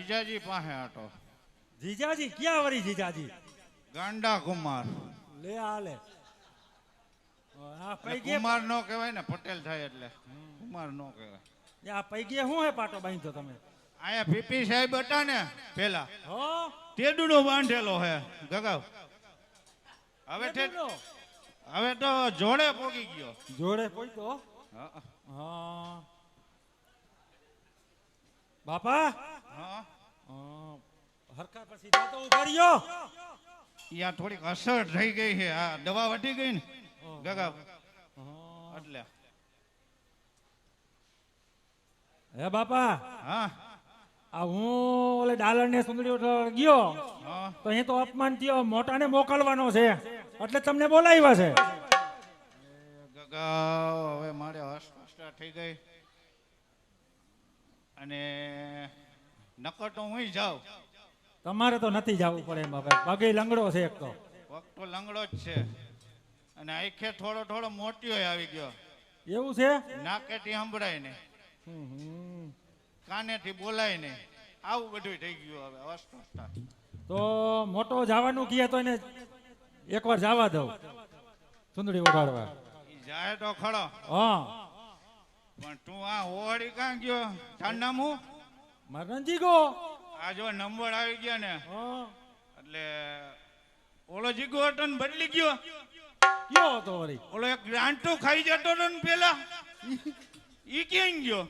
જીજાજી પાસે આટો. જીજાજી ક્યાં વળી જીજાજી? ગાંડા કુમાર. લે આલે આ પૈગે કુમાર નો કહેવાય ને, પટેલ થાય એટલે કુમાર નો કહેવાય. આ પૈગે શું હે પાટો બાંધ્યો તમે? આયા પીપી સાહેબ હતા ને પેલા, હો તેડુનો બાંધેલો હે ગગાવ. હવે તો જોડે પોગી ગયો. જોડે પોઈતો. હા હા બાપા. હા હરખા પછી તો ઉભા રહ્યો. યા થોડીક અસર થઈ ગઈ છે, આ દવા વટી ગઈ ને ગગાવ એટલે. હે બાપા. હા આ હું ઓલે ડાલર ને સુંદરી ગયો હા તો અહીં તો અપમાન થયો, મોટાને મોકલવાનો છે એટલે તમને બોલાવ્યા છે. ગગાવ હવે મારે અસ્પષ્ટતા થઈ ગઈ અને નકર તો હું જાઉં. તમારે તો નથી જવું પડે એમ બાપા, પગે લંગડો છે એક તો. વખત તો લંગડો જ છે અને આખે થોડો થોડો મોટિયો આવી ગયો. એવું છે? નાકેથી સંભળાય ને, કાનેથી બોલાય ને, આવું બધું થઈ ગયું હવે અસ્પષ્ટતા. તો મોટો જવાનું કહે તો એને એકવાર જવા દઉં સુંદરી ઉડાડવા. જાય તો ખરો, હા પણ તું આ હોળી કાં ગયો? તારું નામ હું? મારે નજી ગો. આ જો નંબર આવી ગયા ને હા એટલે ઓલો જીગો હતો ને બદલી ગયો. કયો હતો વળી? ઓલો એક ગ્રાન્ટો ખાઈ જતો હતો ને પેલા, ઈ ક્યાં ગયો?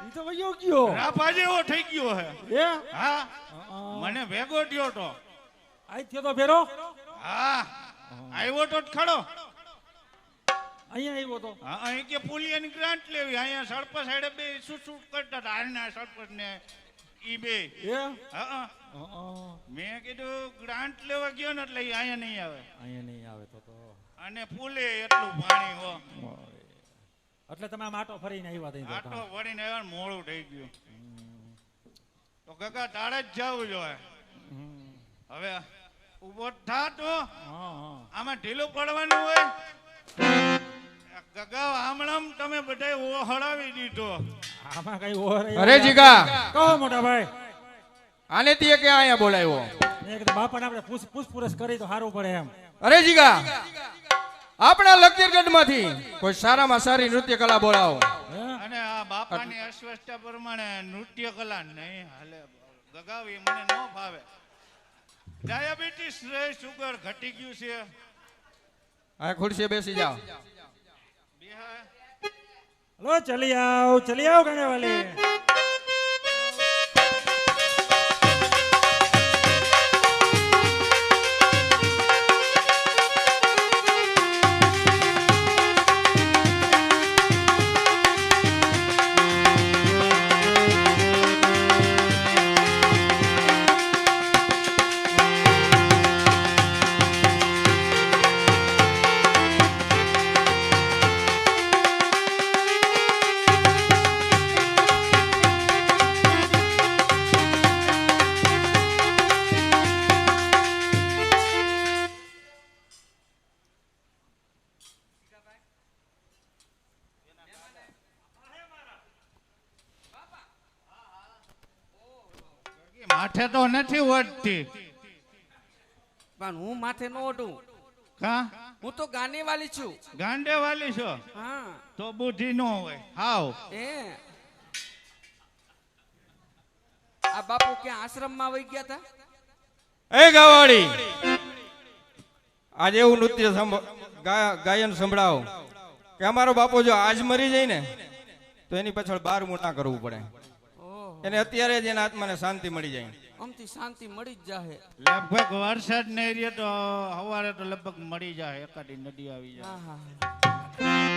ઈ તો વયો ગયો. રાફા જેવો થઈ ગયો હે. એ હા મને ભેગો થયો તો. આઈ થયો તો ફેરો. હા આવ્યો તો જ ખરો. અહીંયા આવ્યો તો. હા અહીં કે પુલિયાની ગ્રાન્ટ લેવી, અહીંયા સરપંચ સાઈડે બે શું શું કરતા હતા હાલના સરપંચ ને ઈ બે. એ હા મેં કીધું ગ્રાન્ટ લેવા ગયો ને એટલે અહીંયા નહીં આવે. અહીંયા નહીં આવે તો અને પુલે એટલું પાણી હો એટલે તમે માટો ફરીને આવ્યા થઈ. આટો વળીને આવ્યા ને મોડું થઈ ગયું. તો ગગા તારે જ જવું જોઈએ. હવે ઉભો થા તો આમાં ઢીલું પડવાનું હોય. ગગા આમણામ તમે બધા હળાવી દીધો. આમાં કઈ ઓર. અરે જીગા કહો મોટા ભાઈ. આને તીએ કે આયા બોલાવ્યો? મેં કીધું બાપાને આપણે પૂછપરછ કરી તો સારું પડે એમ. અરે જીગા આપણા લખતરગઢ માંથી કોઈ સારામાં સારી નૃત્ય કલા બોલાવો. અને આ બાપાની અસ્વસ્થતા પ્રમાણે નૃત્ય કલા નહીં હાલે. ગગાવી મને ન ફાવે. ડાયાબિટીસ રે, સુગર ઘટી ગયું છે. આ ખુરશીએ બેસી જાઓ. હલો ચલી આવ ગાને વાલી. માથે તો નથી ઓઢતી. પણ હું માથે ન ઓઢું. કા હું તો ગાને વાલી છું. ગાંડે વાલી છો હા તો બુદ્ધિ ન હોય. હાવ એ આ બાપુ ક્યાં આશ્રમમાં વહી ગયા હતા? એ ગાવાડી આજે એવું નૃત્ય ગાયન સંભળાવો કે અમારો બાપુ જો આજ મરી જાય ને તો એની પાછળ 12મું ના કરવું પડે. એને અત્યારે જ એના આત્માને શાંતિ મળી જાય. આમથી શાંતિ મળી જ જાહે. લગભગ વરસાદ નહીં રહે તો સવારે તો લગભગ મળી જાય. એકાદી નદી આવી જાય. હા હા